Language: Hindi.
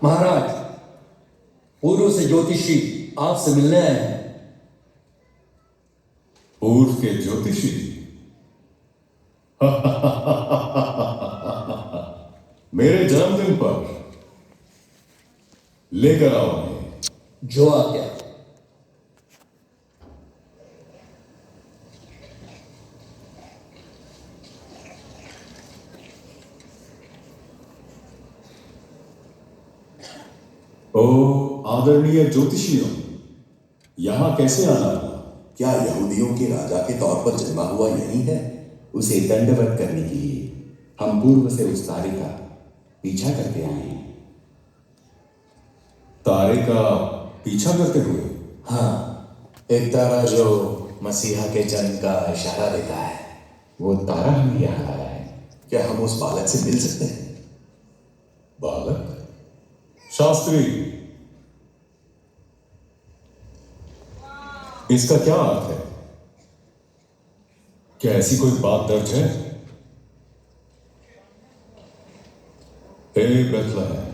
महाराज, पूर्व से ज्योतिषी आपसे मिलने आए हैं। पूर्व के ज्योतिषी? मेरे जन्मदिन पर लेकर आओ उन्हें। जो आज्ञा। ओ आदरणीय ज्योतिषियों, यहां कैसे आना हुआ? क्या यहूदियों के राजा के तौर पर जन्मा हुआ यही है? उसे दंडवत करने के लिए हम पूर्व से उस तारे का पीछा करते आए हैं। तारे का पीछा करते हुए? हाँ, एक तारा जो मसीहा के जन्म का इशारा देता है, वो तारा हमें यहाँ लाया है। क्या हम उस बालक से मिल सकते हैं? बालक? शास्त्री, इसका क्या अर्थ है? क्या ऐसी कोई बात दर्ज है? हे बेथलेहम,